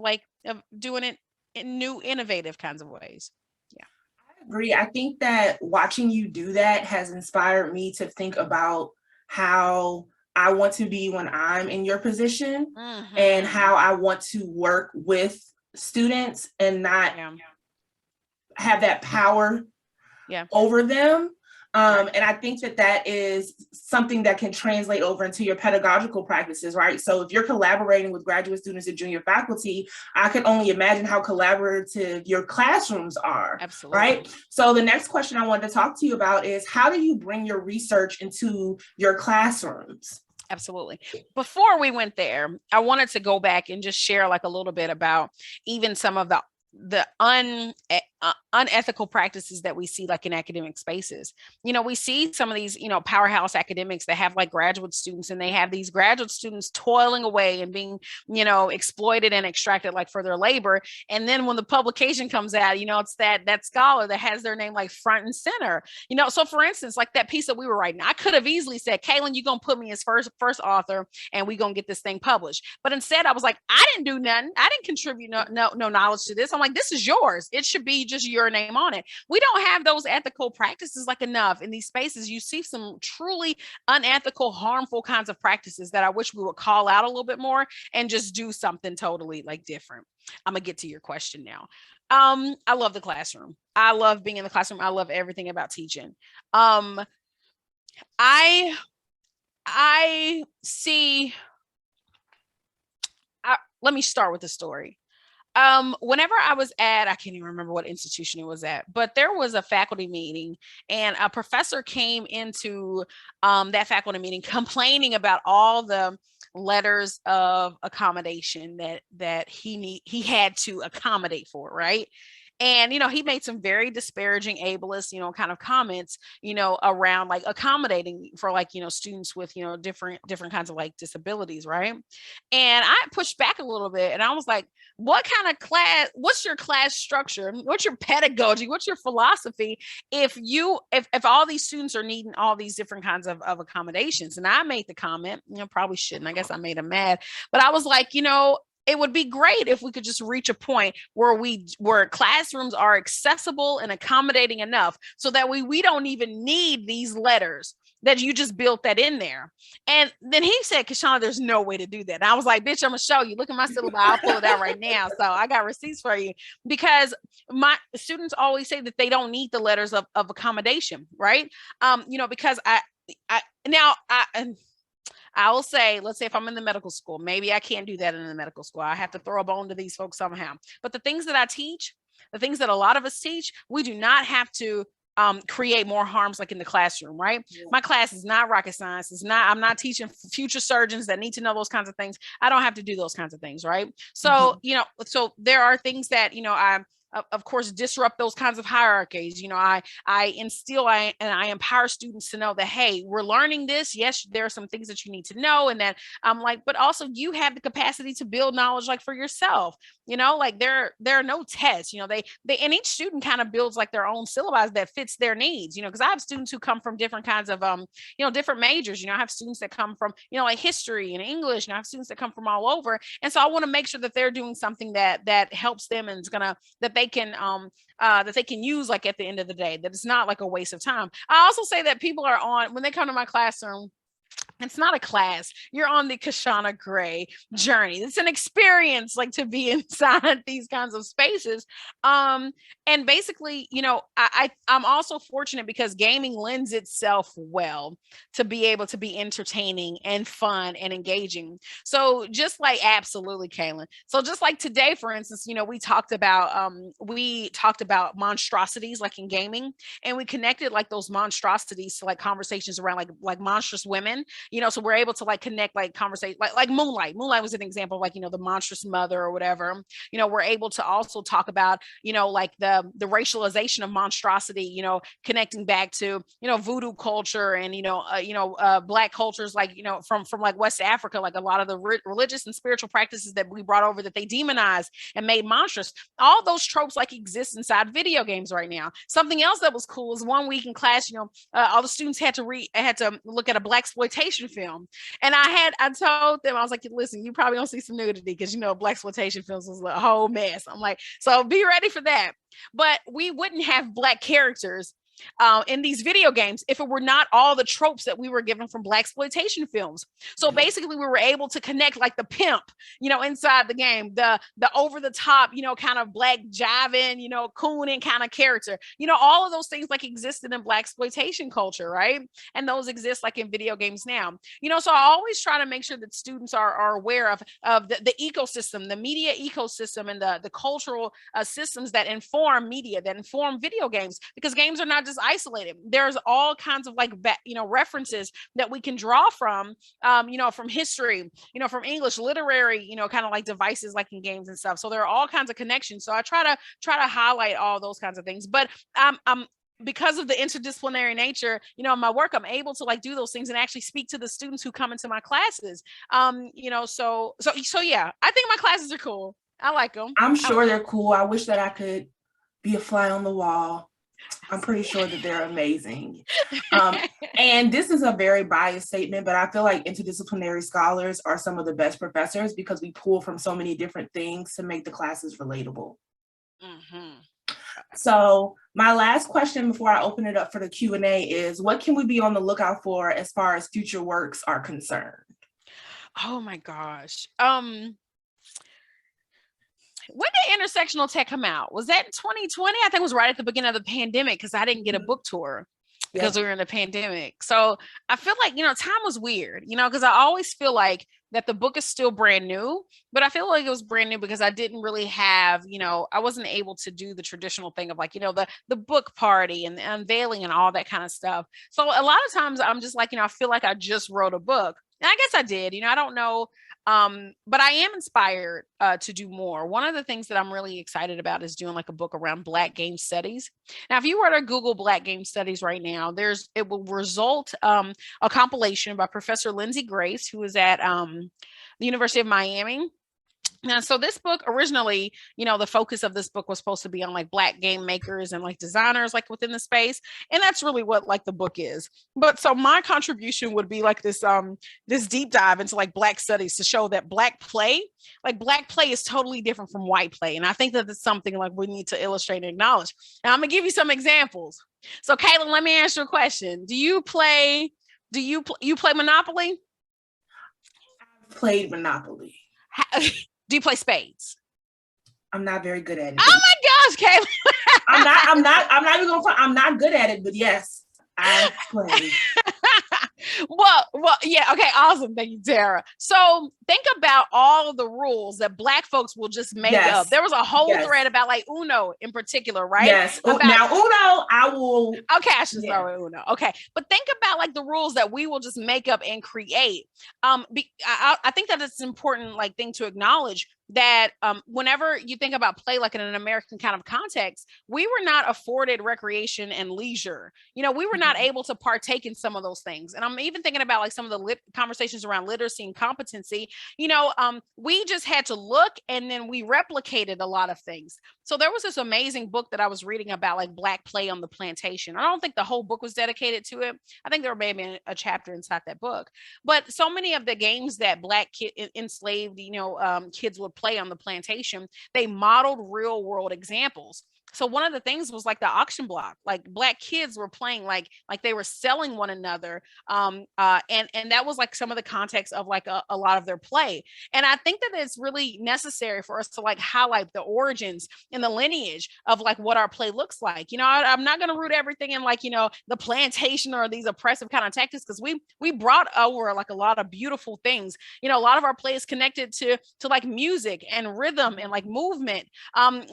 doing it in new, innovative kinds of ways. Yeah, I agree. I think that watching you do that has inspired me to think about how I want to be when I'm in your position, and how I want to work with students and not have that power over them. And I think that is something that can translate over into your pedagogical practices, right? So if you're collaborating with graduate students and junior faculty, I could only imagine how collaborative your classrooms are. Absolutely. Right? So the next question I wanted to talk to you about is, how do you bring your research into your classrooms? Absolutely. Before we went there, I wanted to go back and just share like a little bit about even some of the unethical practices that we see like in academic spaces. We see some of these, powerhouse academics that have like graduate students, and they have these graduate students toiling away and being, exploited and extracted like for their labor. And then when the publication comes out, it's that scholar that has their name like front and center. So for instance, like that piece that we were writing, I could have easily said, Kaylin, you're gonna put me as first author and we're gonna get this thing published. But instead I was like, I didn't do nothing. I didn't contribute no knowledge to this. I'm like, this is yours. It should be just your name on it. We don't have those ethical practices like enough in these spaces. You see some truly unethical, harmful kinds of practices that I wish we would call out a little bit more and just do something totally like different. I'm gonna get to your question now. I love the classroom. I love being in the classroom. I love everything about teaching. I see. Let me start with the story. Whenever I was at, I can't even remember what institution it was at, but there was a faculty meeting, and a professor came into that faculty meeting complaining about all the letters of accommodation that he had to accommodate for, right? And, he made some very disparaging, ableist, kind of comments, around like accommodating for like, students with, different kinds of like disabilities. Right. And I pushed back a little bit, and I was like, what kind of class, what's your class structure? What's your pedagogy? What's your philosophy? If all these students are needing all these different kinds of accommodations. And I made the comment, probably shouldn't, I guess I made him mad, but I was like, it would be great if we could just reach a point where classrooms are accessible and accommodating enough so that we don't even need these letters, that you just built that in there. And then he said, Kishonna, there's no way to do that. And I was like, bitch, I'm gonna show you. Look at my syllabus. I'll pull it out right now. So I got receipts for you, because my students always say that they don't need the letters of accommodation, right? Because I will say, let's say if I'm in the medical school, maybe I can't do that in the medical school. I have to throw a bone to these folks somehow. But the things that I teach, the things that a lot of us teach, we do not have to create more harms like in the classroom, right? Yeah. My class is not rocket science. I'm not teaching future surgeons that need to know those kinds of things. I don't have to do those kinds of things, right? So, so there are things that, I of course, disrupt those kinds of hierarchies. I instill and I empower students to know that, hey, we're learning this. Yes, there are some things that you need to know. And that I'm like, but also you have the capacity to build knowledge like for yourself. Like there are no tests, they and each student kind of builds like their own syllabus that fits their needs, because I have students who come from different kinds of, different majors. I have students that come from, like history and English, and I have students that come from all over. And so I want to make sure that they're doing something that helps them and is that they can use like at the end of the day, that it's not like a waste of time. I also say that people are when they come to my classroom, It's not a class. You're on the Kishonna Gray journey. It's an experience, like, to be inside these kinds of spaces. And basically, I'm also fortunate because gaming lends itself well to be able to be entertaining and fun and engaging. So just like, absolutely, Kaylin. So just like today, for instance, we talked about monstrosities, like in gaming, and we connected like those monstrosities to like conversations around like monstrous women. So we're able to like connect like conversation, like Moonlight was an example of, like, the monstrous mother or whatever. We're able to also talk about, like the racialization of monstrosity, connecting back to, voodoo culture and, Black cultures, like, from like West Africa, like a lot of the religious and spiritual practices that we brought over that they demonized and made monstrous. All those tropes like exist inside video games right now. Something else that was cool is one week in class, all the students had to look at a blaxploitation film. And I told them, I was like, listen, you probably gonna see some nudity because, blaxploitation films was a whole mess. I'm like, so be ready for that. But we wouldn't have Black characters in these video games if it were not all the tropes that we were given from blaxploitation films. So basically we were able to connect like the pimp, inside the game, the over the top, kind of Black jiving, cooning kind of character, all of those things like existed in blaxploitation culture, right? And those exist like in video games now, so I always try to make sure that students are aware of the ecosystem, the media ecosystem, and the cultural systems that inform media, that inform video games, because games are not just isolated. There's all kinds of like references that we can draw from, from history, from English literary, kind of like devices like in games and stuff. So there are all kinds of connections. So I try to highlight all those kinds of things. But I'm because of the interdisciplinary nature, my work, I'm able to like do those things and actually speak to the students who come into my classes. So yeah, I think my classes are cool. I like them. I'm sure they're cool. I wish that I could be a fly on the wall. I'm pretty sure that they're amazing. And this is a very biased statement, but I feel like interdisciplinary scholars are some of the best professors because we pull from so many different things to make the classes relatable. Mm-hmm. So my last question before I open it up for the Q&A is, what can we be on the lookout for as far as future works are concerned? Oh my gosh. When did Intersectional Tech come out? Was that 2020? I think it was right at the beginning of the pandemic because I didn't get a book tour because we were in the pandemic. So I feel like, time was weird, because I always feel like that the book is still brand new, but I feel like it was brand new because I didn't really have, I wasn't able to do the traditional thing of like, the book party and the unveiling and all that kind of stuff. So a lot of times I'm just like, I feel like I just wrote a book. And I guess I did, I don't know. But I am inspired to do more. One of the things that I'm really excited about is doing like a book around Black game studies. Now, if you were to Google Black game studies right now, it will result a compilation by Professor Lindsay Grace, who is at the University of Miami. Now, so this book originally, the focus of this book was supposed to be on like Black game makers and like designers like within the space. And that's really what like the book is. But so my contribution would be like this deep dive into like Black studies to show that Black play is totally different from white play. And I think that it's something like we need to illustrate and acknowledge. Now I'm gonna give you some examples. So Caitlin, let me ask you a question. You play Monopoly? I've played Monopoly. Do you play spades? I'm not very good at it. Oh my gosh, Kayla. I'm not good at it, but yes, I've played. Well, yeah, okay, awesome. Thank you, Tara. So think about all of the rules that Black folks will just make up. There was a whole thread about like Uno in particular, right? Yes. Now Uno, I will. Okay, I should start with Uno. Okay, but think about like the rules that we will just make up and create. I think that it's an important like thing to acknowledge that whenever you think about play like in an American kind of context, we were not afforded recreation and leisure. We were not able to partake in some of those things. And I'm even thinking about like some of the conversations around literacy and competency. We just had to look and then we replicated a lot of things. So there was this amazing book that I was reading about like Black play on the plantation. I don't think the whole book was dedicated to it. I think there may be a chapter inside that book. But so many of the games that Black enslaved, kids would play on the plantation, they modeled real world examples. so one of the things was like the auction block, like Black kids were playing like they were selling one another. And that was like some of the context of like a lot of their play. And I think that it's really necessary for us to like highlight the origins and the lineage of like what our play looks like. I'm not going to root everything in like, the plantation or these oppressive kind of tactics, because we brought over like a lot of beautiful things. A lot of our play is connected to like music and rhythm and like movement.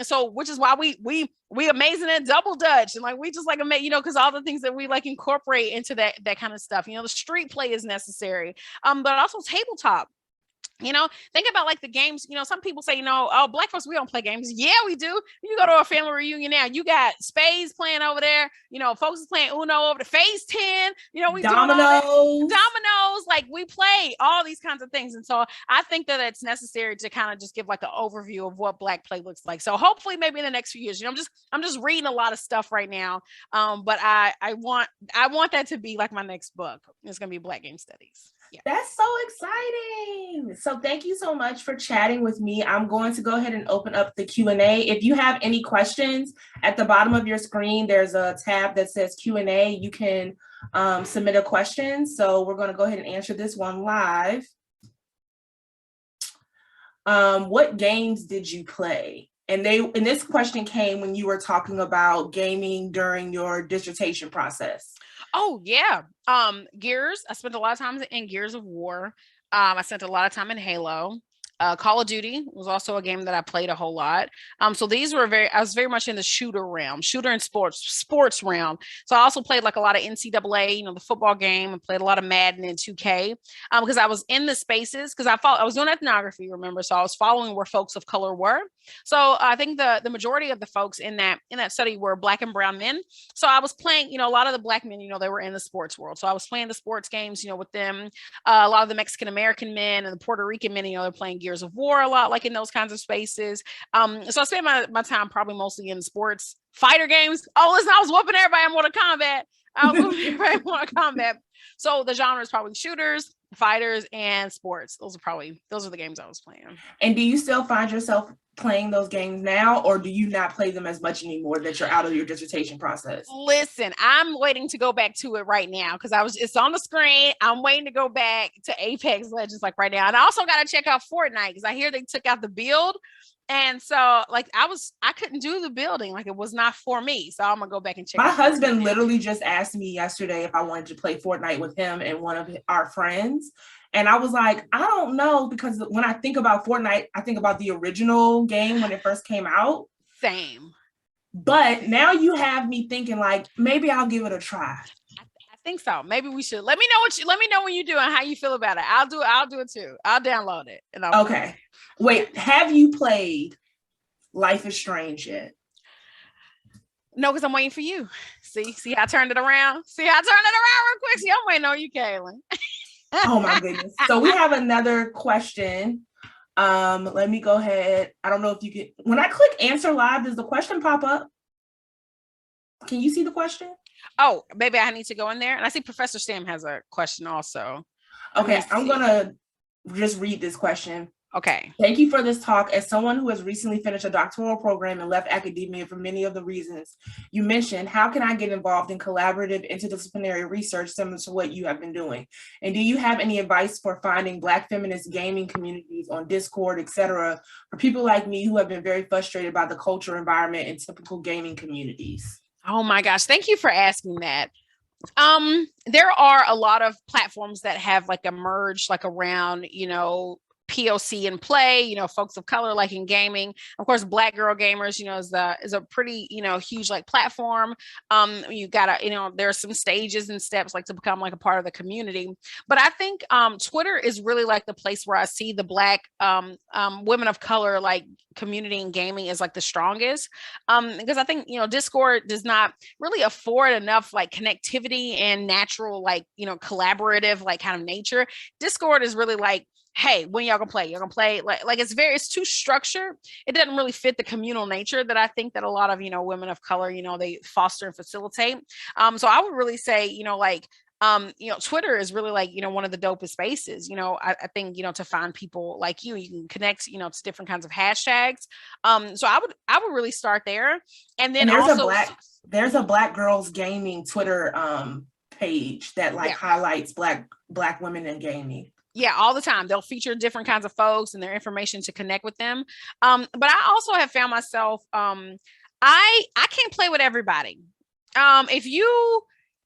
So which is why we amazing at double dutch, and like we just like because all the things that we like incorporate into that kind of stuff. The street play is necessary, but also tabletop. Think about like the games. Some people say, oh, Black folks, we don't play games. Yeah, we do. You go to a family reunion now, you got spades playing over there. Folks is playing Uno over the phase 10. We dominoes. Dominoes, like we play all these kinds of things. And so I think that it's necessary to kind of just give like an overview of what Black play looks like. So hopefully maybe in the next few years, I'm just reading a lot of stuff right now. But I want that to be like my next book. It's going to be Black game studies. Yeah. That's so exciting. So thank you so much for chatting with me. I'm going to go ahead and open up the Q&A. If you have any questions, at the bottom of your screen, there's a tab that says Q&A. You can submit a question. So we're going to go ahead and answer this one live. What games did you play? And this question came when you were talking about gaming during your dissertation process. Oh, yeah. Gears. I spent a lot of time in Gears of War. I spent a lot of time in Halo. Call of Duty was also a game that I played a whole lot. So these were I was very much in the shooter and sports realm. So I also played like a lot of NCAA, the football game, and played a lot of Madden and 2K, because I was in the spaces, because I was doing ethnography, remember? So I was following where folks of color were. So I think the majority of the folks in that study were Black and brown men. So I was playing, a lot of the Black men, they were in the sports world. So I was playing the sports games, with them. A lot of the Mexican American men and the Puerto Rican men, they're playing Gears of War a lot, like in those kinds of spaces. So I spent my time probably mostly in sports fighter games. Oh, listen, I was whooping everybody in Mortal Kombat. So the genre is probably shooters, fighters, and sports. Those are the games I was playing. And do you still find yourself playing those games now, or do you not play them as much anymore that you're out of your dissertation process? Listen, I'm waiting to go back to it right now, because it's on the screen. I'm waiting to go back to Apex Legends like right now. And I also got to check out Fortnite, because I hear they took out the build. And so like I couldn't do the building, like it was not for me. So I'm gonna go back and check. My husband literally just asked me yesterday if I wanted to play Fortnite with him and one of our friends. And I was like, I don't know, because when I think about Fortnite, I think about the original game when it first came out. Same. But now you have me thinking like, maybe I'll give it a try. I think so. Maybe we should. Let me know when you do and how you feel about it. I'll do it too. I'll download it. And okay. Wait, have you played Life is Strange yet? No, because I'm waiting for you. See how I turned it around? Real quick. See, I'm waiting on you, Kaylin. Oh my goodness. So we have another question. Let me go ahead. I don't know if you can, when I click answer live, does the question pop up? Can you see the question? Oh, maybe I need to go in there. And I see Professor Stam has a question also. Okay, I'm gonna just read this question. Okay. Thank you for this talk. As someone who has recently finished a doctoral program and left academia for many of the reasons you mentioned, how can I get involved in collaborative interdisciplinary research similar to what you have been doing? And do you have any advice for finding Black feminist gaming communities on Discord, etc., for people like me who have been very frustrated by the culture environment in typical gaming communities? Oh my gosh, thank you for asking that. There are a lot of platforms that have like emerged like around, POC in play, folks of color, like in gaming. Of course, Black Girl Gamers, is a pretty, huge like platform. You gotta, there are some stages and steps like to become like a part of the community. But I think Twitter is really like the place where I see the Black women of color like community in gaming is like the strongest, because I think Discord does not really afford enough like connectivity and natural like collaborative like kind of nature. Discord is really like, hey, when y'all gonna play? You're gonna play like it's too structured. It doesn't really fit the communal nature that I think that a lot of women of color they foster and facilitate. So I would really say Twitter is really like, one of the dopest spaces. I think, to find people like you can connect, to different kinds of hashtags. So I would really start there. And then there's a Black Girls Gaming Twitter page that highlights black women in gaming. Yeah, all the time. They'll feature different kinds of folks and their information to connect with them. But I also have found myself, I can't play with everybody.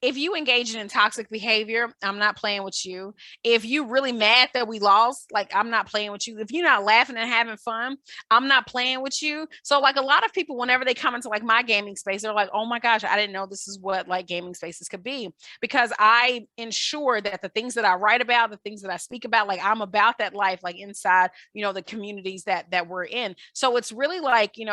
If you engage in toxic behavior, I'm not playing with you. If you really mad that we lost, like, I'm not playing with you. If you're not laughing and having fun, I'm not playing with you. So like, a lot of people, whenever they come into like my gaming space, they're like, oh my gosh, I didn't know this is what like gaming spaces could be, because I ensure that the things that I write about, the things that I speak about, like, I'm about that life, like inside, the communities that we're in. So it's really like, and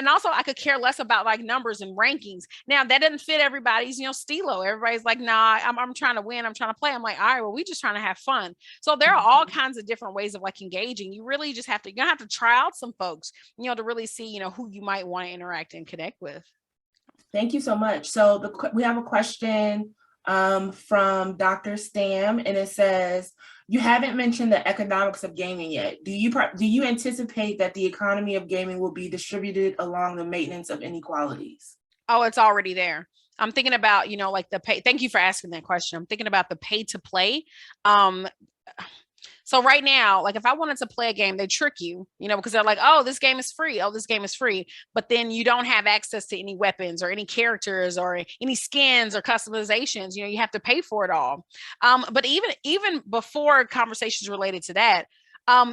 also I could care less about like numbers and rankings. Now that doesn't fit everybody's, everybody's like, nah, I'm trying to win. I'm trying to play. I'm like, all right, well, we just trying to have fun. So there are all kinds of different ways of like engaging. You really just you're gonna have to try out some folks, to really see, who you might want to interact and connect with. Thank you so much. So we have a question from Dr. Stam, and it says, you haven't mentioned the economics of gaming yet. Do you anticipate that the economy of gaming will be distributed along the maintenance of inequalities? Oh, it's already there. I'm thinking about, like the pay. Thank you for asking that question. I'm thinking about the pay to play. So right now, like if I wanted to play a game, they trick you, because they're like, oh, this game is free. Oh, this game is free. But then you don't have access to any weapons or any characters or any skins or customizations. You have to pay for it all. But even before conversations related to that,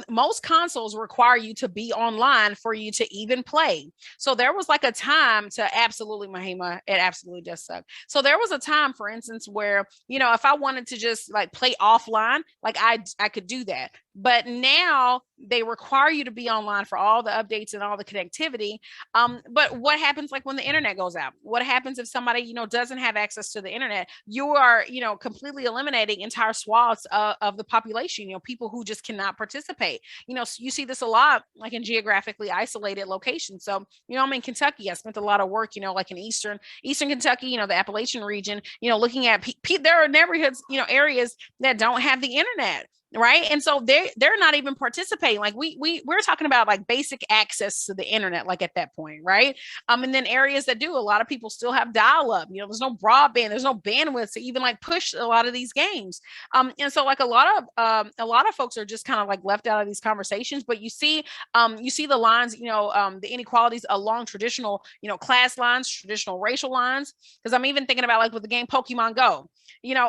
most consoles require you to be online for you to even play. So there was like a time to absolutely, Mahima, it absolutely does suck. So there was a time, for instance, where, if I wanted to just like play offline, like I could do that. But now they require you to be online for all the updates and all the connectivity. But what happens like when the internet goes out? What happens if somebody, doesn't have access to the internet? You are, completely eliminating entire swaths of the population, people who just cannot participate. You see this a lot like in geographically isolated locations. So, I'm in Kentucky. I spent a lot of work, like in Eastern Kentucky, the Appalachian region, looking at there are neighborhoods, areas that don't have the internet. Right. And so they're not even participating. Like we're talking about like basic access to the internet, like at that point. Right. And then areas that do, a lot of people still have dial up, there's no broadband, there's no bandwidth to even like push a lot of these games. And so like a lot of folks are just kind of like left out of these conversations, but you see the lines, the inequalities along traditional, class lines, traditional racial lines. Cause I'm even thinking about like with the game Pokemon Go,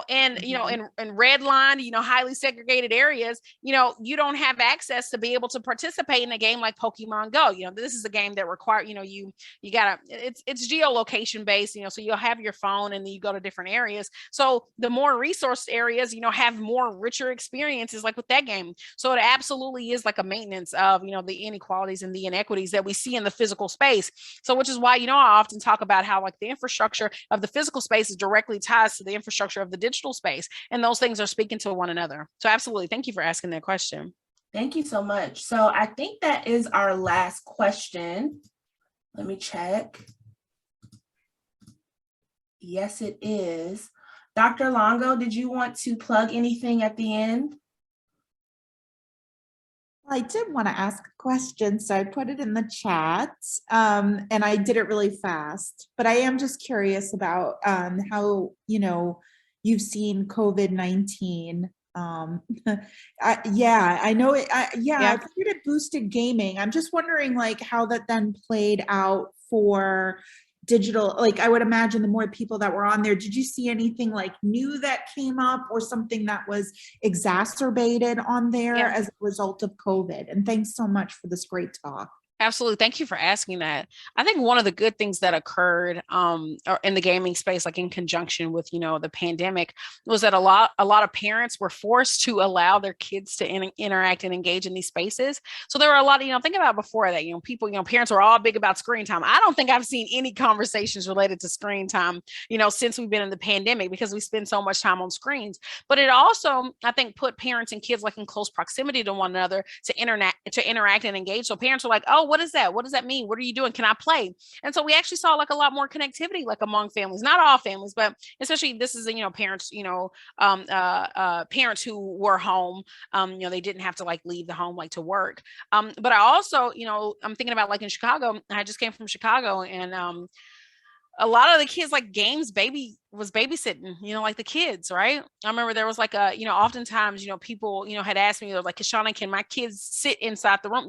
and, in red line, highly segregated areas, you don't have access to be able to participate in a game like Pokemon Go. This is a game that requires, you gotta, it's geolocation based, so you'll have your phone and then you go to different areas. So the more resourced areas, have more richer experiences like with that game. So it absolutely is like a maintenance of, the inequalities and the inequities that we see in the physical space. So which is why, I often talk about how like the infrastructure of the physical space is directly ties to the infrastructure of the digital space. And those things are speaking to one another. So absolutely. Thank you for asking that question. Thank you so much. So I think that is our last question. Let me check. Yes, it is. Dr. Longo, did you want to plug anything at the end? I did want to ask a question, so I put it in the chat, and I did it really fast. But I am just curious about how, you've seen COVID-19. I know it. I figured it boosted gaming. I'm just wondering, like, how that then played out for digital. Like, I would imagine the more people that were on there, did you see anything like new that came up or something that was exacerbated on there as a result of COVID? And thanks so much for this great talk. Absolutely. Thank you for asking that. I think one of the good things that occurred in the gaming space, like in conjunction with, the pandemic, was that a lot of parents were forced to allow their kids to interact and engage in these spaces. So there were a lot of, think about before that, people, parents were all big about screen time. I don't think I've seen any conversations related to screen time, since we've been in the pandemic, because we spend so much time on screens. But it also, I think, put parents and kids like in close proximity to one another to interact and engage. So parents are like, oh, what is that? What does that mean? What are you doing? Can I play? And so we actually saw like a lot more connectivity, like among families, not all families, but especially this is, parents, parents who were home, they didn't have to like leave the home, like to work. But I also, I'm thinking about like in Chicago, I just came from Chicago, and a lot of the kids, like games was babysitting, like the kids, right? I remember there was like oftentimes, people, had asked me, like, Kishonna, can my kids sit inside the room?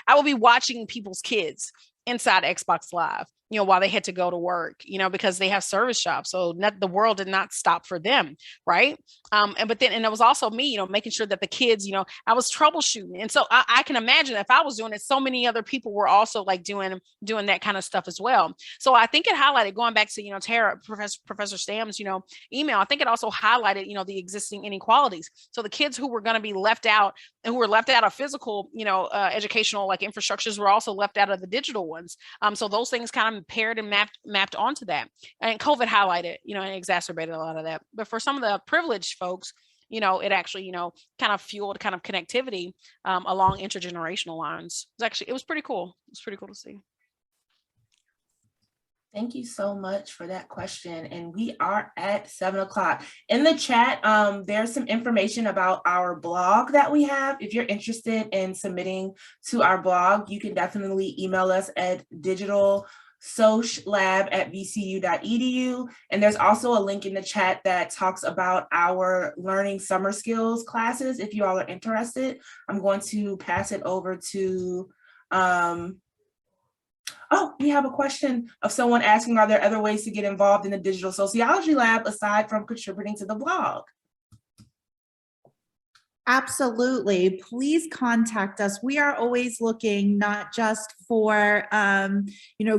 I will be watching people's kids inside Xbox Live, while they had to go to work, because they have service jobs. So the world did not stop for them. Right. And it was also me, making sure that the kids, I was troubleshooting. And so I can imagine if I was doing it, so many other people were also like doing that kind of stuff as well. So I think it highlighted, going back to, Tara, Professor Stam's, email, I think it also highlighted, the existing inequalities. So the kids who were going to be left out and who were left out of physical, educational like infrastructures were also left out of the digital ones. So those things kind of paired and mapped onto that. And COVID highlighted, and exacerbated a lot of that. But for some of the privileged folks, it actually, kind of fueled kind of connectivity along intergenerational lines. It was pretty cool. It was pretty cool to see. Thank you so much for that question. And we are at 7 o'clock. In the chat, there's some information about our blog that we have. If you're interested in submitting to our blog, you can definitely email us at digitalsociollab@vcu.edu. And there's also a link in the chat that talks about our learning summer skills classes. If you all are interested, I'm going to pass it over to oh, we have a question of someone asking, are there other ways to get involved in the Digital Sociology Lab aside from contributing to the blog? Absolutely. Please contact us. We are always looking not just for,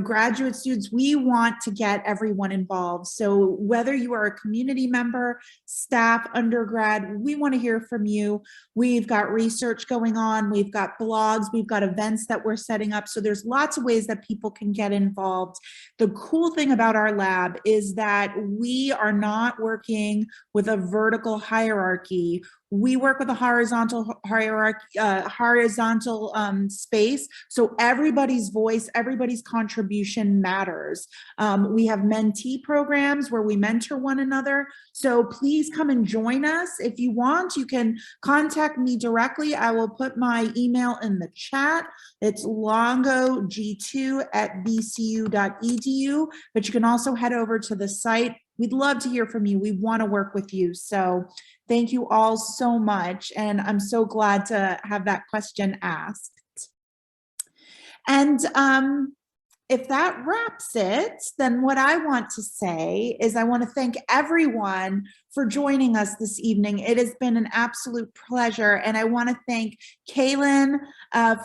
graduate students. We want to get everyone involved. So whether you are a community member, staff, undergrad, we want to hear from you. We've got research going on. We've got blogs. We've got events that we're setting up. So there's lots of ways that people can get involved. The cool thing about our lab is that we are not working with a vertical hierarchy. We work with a horizontal hierarchy, horizontal space. So everybody's voice, everybody's contribution matters. We have mentee programs where we mentor one another. So please come and join us. If you want, you can contact me directly. I will put my email in the chat. It's longog2@vcu.edu, but you can also head over to the site. We'd love to hear from you. We want to work with you. So thank you all so much. And I'm so glad to have that question asked. And if that wraps it, then what I want to say is I want to thank everyone for joining us this evening. It has been an absolute pleasure. And I want to thank Kaylin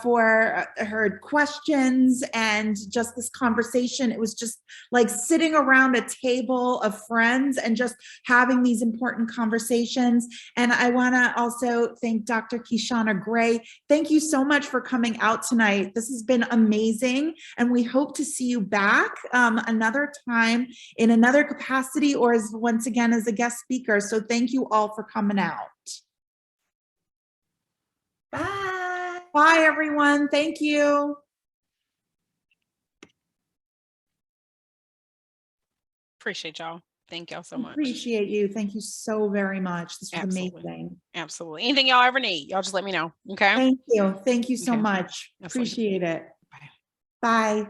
for her questions and just this conversation. It was just like sitting around a table of friends and just having these important conversations. And I want to also thank Dr. Kishonna Gray. Thank you so much for coming out tonight. This has been amazing. And we hope to see you back another time in another capacity or as once again as a guest speaker. So thank you all for coming out. Bye. Bye, everyone. Thank you. Appreciate y'all. Thank y'all so much. Appreciate you. Thank you so very much. This was amazing. Absolutely. Anything y'all ever need, y'all just let me know. Okay. Thank you. Thank you so much. Absolutely. Appreciate it. Bye. Bye.